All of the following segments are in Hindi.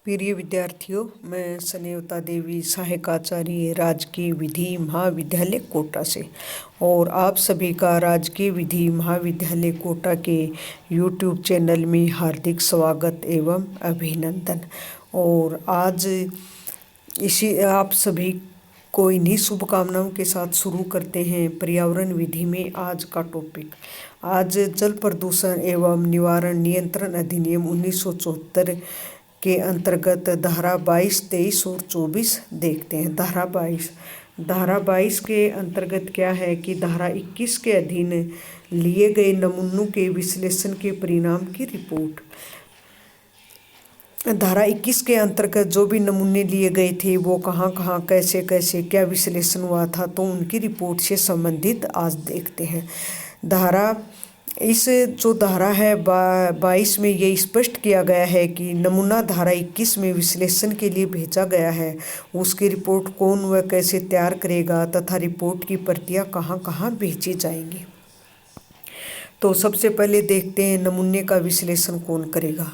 प्रिय विद्यार्थियों, मैं स्नेहता देवी सहायकाचार्य राजकीय विधि महाविद्यालय कोटा से और आप सभी का राजकीय विधि महाविद्यालय कोटा के YouTube चैनल में हार्दिक स्वागत एवं अभिनंदन। और आज इसी आप सभी को इन्हीं शुभकामनाओं के साथ शुरू करते हैं पर्यावरण विधि में आज का टॉपिक। आज जल प्रदूषण एवं निवारण नियंत्रण अधिनियम 1974 के अंतर्गत धारा 22, 23 और 24 देखते हैं। धारा 22 के अंतर्गत क्या है कि धारा 21 के अधीन लिए गए नमूनों के विश्लेषण के परिणाम की रिपोर्ट। धारा 21 के अंतर्गत जो भी नमूने लिए गए थे वो कहाँ कहाँ कैसे कैसे क्या विश्लेषण हुआ था, तो उनकी रिपोर्ट से संबंधित आज देखते हैं। जो धारा है 22 में ये स्पष्ट किया गया है कि नमूना धारा 21 में विश्लेषण के लिए भेजा गया है, उसकी रिपोर्ट कौन व कैसे तैयार करेगा तथा रिपोर्ट की प्रतियां कहाँ कहाँ भेजी जाएंगी। तो सबसे पहले देखते हैं नमूने का विश्लेषण कौन करेगा।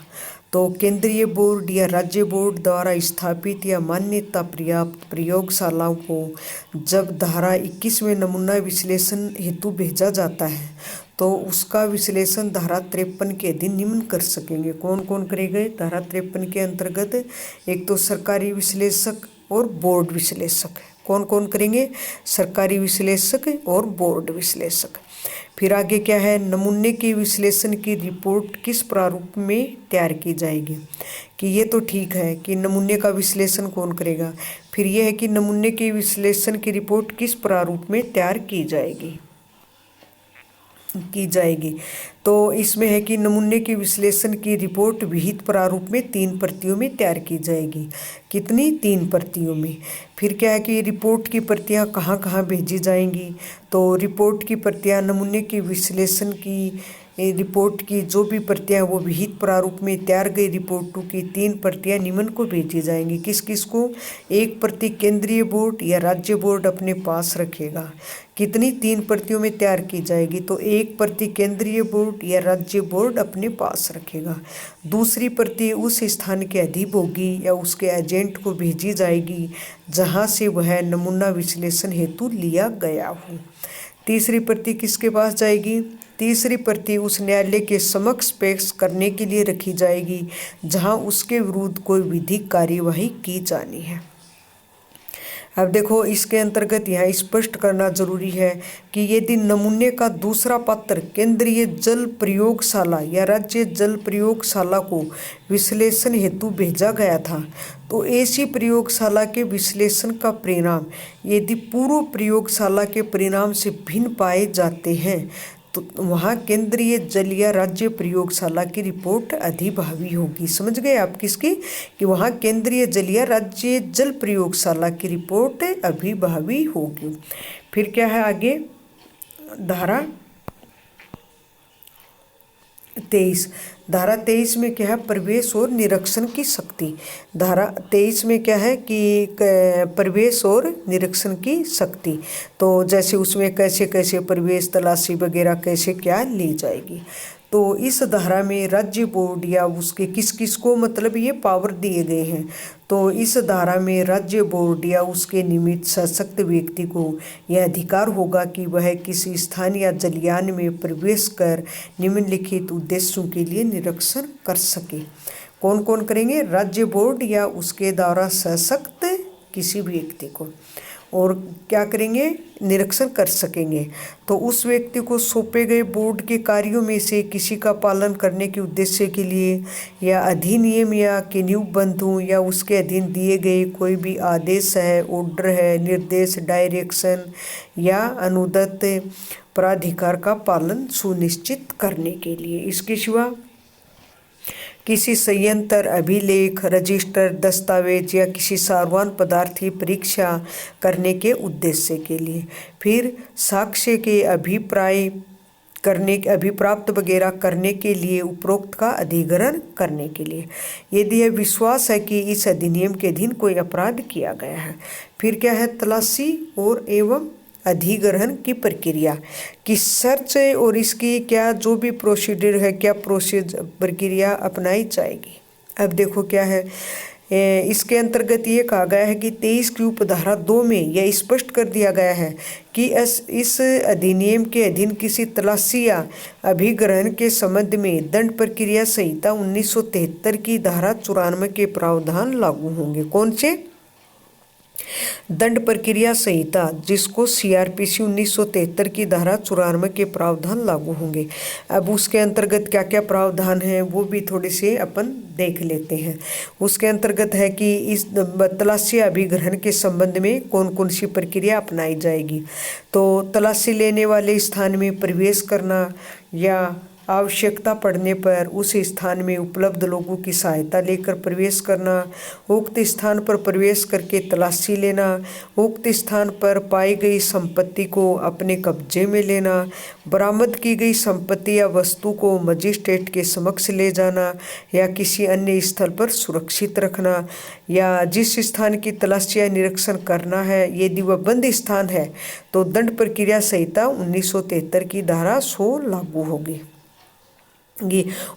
तो केंद्रीय बोर्ड या राज्य बोर्ड द्वारा स्थापित या मान्यता प्राप्त प्रयोगशालाओं को जब धारा 21 में नमूना विश्लेषण हेतु भेजा जाता है तो उसका विश्लेषण धारा 53 के अधीन निम्न कर सकेंगे। कौन कौन करेंगे धारा 53 के अंतर्गत? एक तो सरकारी विश्लेषक और बोर्ड विश्लेषक। कौन कौन करेंगे? सरकारी विश्लेषक और बोर्ड विश्लेषक। फिर आगे क्या है, नमूने के विश्लेषण की रिपोर्ट किस प्रारूप में तैयार की जाएगी। कि ये तो ठीक है कि नमूने का विश्लेषण कौन करेगा। फिर यह है कि नमूने के विश्लेषण की रिपोर्ट किस प्रारूप में तैयार की जाएगी। तो इसमें है कि नमूने के विश्लेषण की रिपोर्ट विहित प्रारूप में 3 प्रतियों में तैयार की जाएगी। कितनी? 3 प्रतियों में। फिर क्या है कि रिपोर्ट की प्रतियां कहाँ कहाँ भेजी जाएंगी। तो रिपोर्ट की प्रतियां नमूने के विश्लेषण की रिपोर्ट की जो भी प्रतियां वो विहित प्रारूप में तैयार गई रिपोर्टों की 3 प्रतियां निम्न को भेजी जाएंगी। किस किस को? 1 प्रति केंद्रीय बोर्ड या राज्य बोर्ड अपने पास रखेगा। कितनी? 3 प्रतियों में तैयार की जाएगी। तो 1 प्रति केंद्रीय बोर्ड या राज्य बोर्ड अपने पास रखेगा। दूसरी प्रति उस स्थान के अधिभोगी या उसके एजेंट को भेजी जाएगी जहां से वह नमूना विश्लेषण हेतु लिया गया हो। तीसरी प्रति किसके पास जाएगी? तीसरी प्रति उस न्यायालय के समक्ष पेश करने के लिए रखी जाएगी जहां उसके विरुद्ध कोई विधिक कार्यवाही की जानी है। अब देखो, इसके अंतर्गत यहाँ स्पष्ट करना जरूरी है कि यदि नमूने का दूसरा पात्र केंद्रीय जल प्रयोगशाला या राज्य जल प्रयोगशाला को विश्लेषण हेतु भेजा गया था तो ऐसी प्रयोगशाला के विश्लेषण का परिणाम यदि पूर्व प्रयोगशाला के परिणाम से भिन्न पाए जाते हैं तो वहाँ केंद्रीय जल या राज्य प्रयोगशाला की रिपोर्ट अधिभावी होगी। समझ गए आप किसकी? कि वहाँ केंद्रीय जल या राज्य जल प्रयोगशाला की रिपोर्ट अधिभावी होगी। फिर क्या है आगे? धारा 23 में क्या है? प्रवेश और निरीक्षण की शक्ति। धारा 23 में क्या है कि प्रवेश और निरीक्षण की शक्ति। तो जैसे उसमें कैसे कैसे प्रवेश तलाशी वगैरह कैसे क्या ली जाएगी। तो इस धारा में राज्य बोर्ड या उसके किस किस को मतलब ये पावर दिए गए हैं। तो इस धारा में राज्य बोर्ड या उसके निमित्त सशक्त व्यक्ति को यह अधिकार होगा कि वह किसी स्थान या जलयान में प्रवेश कर निम्नलिखित उद्देश्यों के लिए निरीक्षण कर सके। कौन कौन करेंगे? राज्य बोर्ड या उसके द्वारा सशक्त किसी भी व्यक्ति को। और क्या करेंगे? निरीक्षण कर सकेंगे। तो उस व्यक्ति को सौंपे गए बोर्ड के कार्यों में से किसी का पालन करने के उद्देश्य के लिए या अधिनियम या के निबंधों या उसके अधीन दिए गए कोई भी आदेश है, ऑर्डर है, निर्देश, डायरेक्शन या अनुदत्त प्राधिकार का पालन सुनिश्चित करने के लिए। इसके सिवा किसी संयंत्र, अभिलेख, रजिस्टर, दस्तावेज या किसी सार्वजन पदार्थ की परीक्षा करने के उद्देश्य के लिए। फिर साक्ष्य के अभिप्राप्त वगैरह करने के लिए उपरोक्त का अधिग्रहण करने के लिए, यदि यह विश्वास है कि इस अधिनियम के अधीन कोई अपराध किया गया है। फिर क्या है? तलाशी और एवं अधिग्रहण की प्रक्रिया की सर्च और इसकी क्या जो भी प्रोसीजर है, क्या प्रक्रिया अपनाई जाएगी। अब देखो क्या है, इसके अंतर्गत ये कहा गया है कि 23 की उपधारा 2 में यह स्पष्ट कर दिया गया है कि इस अधिनियम के अधीन किसी तलाशी या अभिग्रहण के संबंध में दंड प्रक्रिया संहिता 1973 की धारा 94 के प्रावधान लागू होंगे। कौन से? दंड प्रक्रिया संहिता, जिसको सीआरपीसी 1973 की धारा 94 के प्रावधान लागू होंगे। अब उसके अंतर्गत क्या क्या प्रावधान हैं वो भी थोड़े से अपन देख लेते हैं। उसके अंतर्गत है कि इस तलाशी अभिग्रहण के संबंध में कौन कौन सी प्रक्रिया अपनाई जाएगी। तो तलाशी लेने वाले स्थान में प्रवेश करना या आवश्यकता पड़ने पर उस स्थान में उपलब्ध लोगों की सहायता लेकर प्रवेश करना, उक्त स्थान पर प्रवेश करके तलाशी लेना, उक्त स्थान पर पाई गई संपत्ति को अपने कब्जे में लेना, बरामद की गई संपत्ति या वस्तु को मजिस्ट्रेट के समक्ष ले जाना या किसी अन्य स्थल पर सुरक्षित रखना, या जिस स्थान की तलाशी या निरीक्षण करना है यदि वह बंद स्थान है तो दंड प्रक्रिया संहिता 1973 की धारा 100 लागू होगी।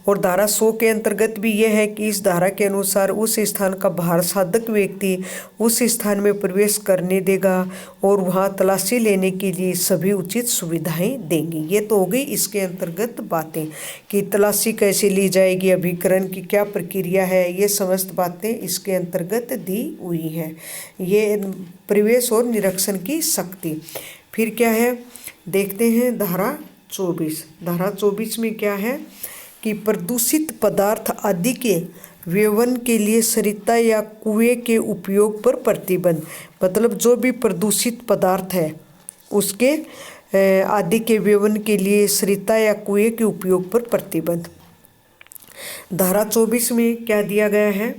और धारा 100 के अंतर्गत भी यह है कि इस धारा के अनुसार उस स्थान का बाहर साधक व्यक्ति उस स्थान में प्रवेश करने देगा और वहां तलाशी लेने के लिए सभी उचित सुविधाएं देंगे। ये तो हो गई इसके अंतर्गत बातें कि तलाशी कैसे ली जाएगी, अभिकरण की क्या प्रक्रिया है, ये समस्त बातें इसके अंतर्गत दी हुई हैं। ये प्रवेश और निरीक्षण की शक्ति। फिर क्या है देखते हैं धारा 24। धारा 24 में क्या है कि प्रदूषित पदार्थ आदि के व्यवन के लिए सरिता या कुएं के उपयोग पर प्रतिबंध। मतलब जो भी प्रदूषित पदार्थ है उसके आदि के व्यवन के लिए सरिता या कुएं के उपयोग पर प्रतिबंध। धारा 24 में क्या दिया गया है?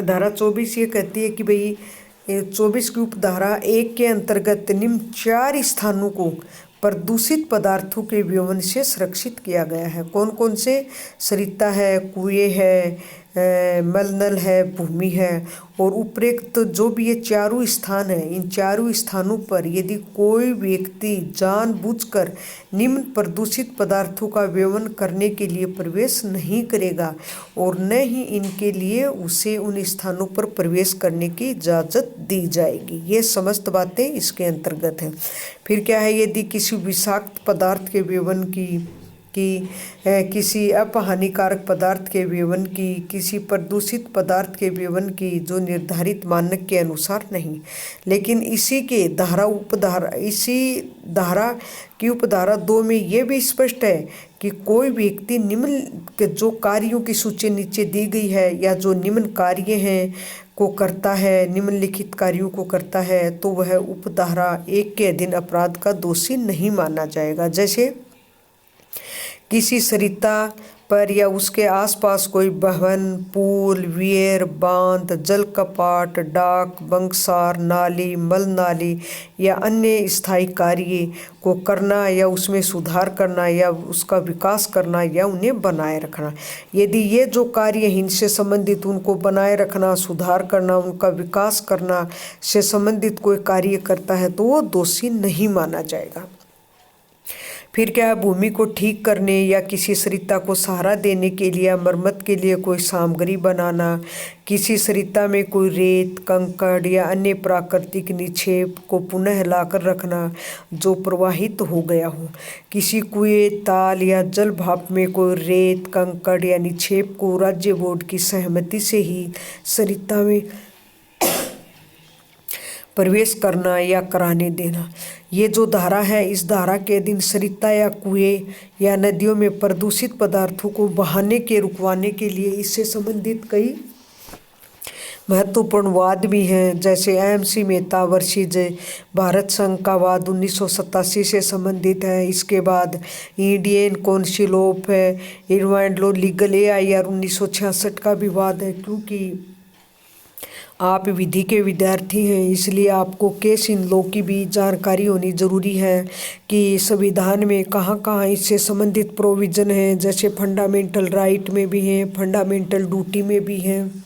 धारा 24 ये कहती है कि भाई 24 की उपधारा 1 के अंतर्गत निम्न 4 स्थानों को प्रदूषित पदार्थों के व्यवन से सुरक्षित किया गया है। कौन कौन से? सरिता है, कुएं है, मलनल है, भूमि है। और उपरोक्त तो जो भी ये चारों स्थान हैं, इन चारों स्थानों पर यदि कोई व्यक्ति जानबूझकर निम्न प्रदूषित पदार्थों का व्यवन करने के लिए प्रवेश नहीं करेगा और न ही इनके लिए उसे उन स्थानों पर प्रवेश करने की इजाज़त दी जाएगी। ये समस्त बातें इसके अंतर्गत हैं। फिर क्या है? यदि किसी विषाक्त पदार्थ के व्यवन की किसी अपहानिकारक पदार्थ के व्यवन की, किसी प्रदूषित पदार्थ के व्यवन की जो निर्धारित मानक के अनुसार नहीं, लेकिन इसी धारा की उपधारा 2 में ये भी स्पष्ट है कि कोई व्यक्ति निम्न के जो कार्यों की सूची नीचे दी गई है या जो निम्न कार्य हैं को करता है, निम्नलिखित कार्यों को करता है तो वह उपधारा 1 के अधीन अपराध का दोषी नहीं माना जाएगा। जैसे किसी सरिता पर या उसके आसपास कोई भवन, पुल, वियर, बांध, जल कपाट, डाक, बंकसार, नाली, मल नाली या अन्य स्थायी कार्य को करना या उसमें सुधार करना या उसका विकास करना या उन्हें बनाए रखना। यदि ये जो कार्य हैं इनसे संबंधित उनको बनाए रखना, सुधार करना, उनका विकास करना से संबंधित कोई कार्य करता है तो वो दोषी नहीं माना जाएगा। फिर क्या है? भूमि को ठीक करने या किसी सरिता को सहारा देने के लिए या मरम्मत के लिए कोई सामग्री बनाना, किसी सरिता में कोई रेत, कंकड़ या अन्य प्राकृतिक निक्षेप को पुनः लाकर रखना जो प्रवाहित हो गया हो, किसी कुएं, ताल या जल भाप में कोई रेत, कंकड़ या निक्षेप को राज्य बोर्ड की सहमति से ही सरिता में प्रवेश करना या कराने देना। ये जो धारा है इस धारा के अधीन सरिता या कुएं या नदियों में प्रदूषित पदार्थों को बहाने के रुकवाने के लिए इससे संबंधित कई महत्वपूर्ण वाद भी हैं। जैसे एम.सी. मेहता वर्सेज भारत संघ का वाद 1987 से संबंधित है। इसके बाद Indian council of environmental law legal AIR 1966 का भी वाद है। क्योंकि आप विधि के विद्यार्थी हैं इसलिए आपको केस इन लॉ की भी जानकारी होनी ज़रूरी है कि संविधान में कहाँ कहाँ इससे संबंधित प्रोविज़न है। जैसे फंडामेंटल राइट में भी हैं, फंडामेंटल ड्यूटी में भी हैं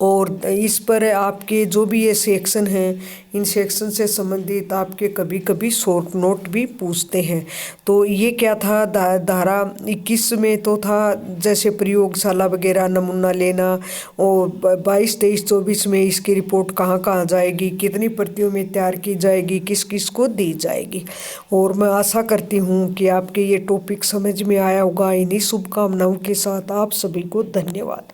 और इस पर आपके जो भी ये सेक्शन हैं, इन सेक्शन से संबंधित आपके कभी कभी शॉर्ट नोट भी पूछते हैं। तो ये क्या था, धारा 21 में तो था जैसे प्रयोगशाला वगैरह नमूना लेना, और 22, 23, 24 में इसकी रिपोर्ट कहाँ कहाँ जाएगी, कितनी प्रतियों में तैयार की जाएगी, किस किस को दी जाएगी। और मैं आशा करती हूँ कि आपके ये टॉपिक समझ में आया होगा। इन्हीं शुभकामनाओं के साथ आप सभी को धन्यवाद।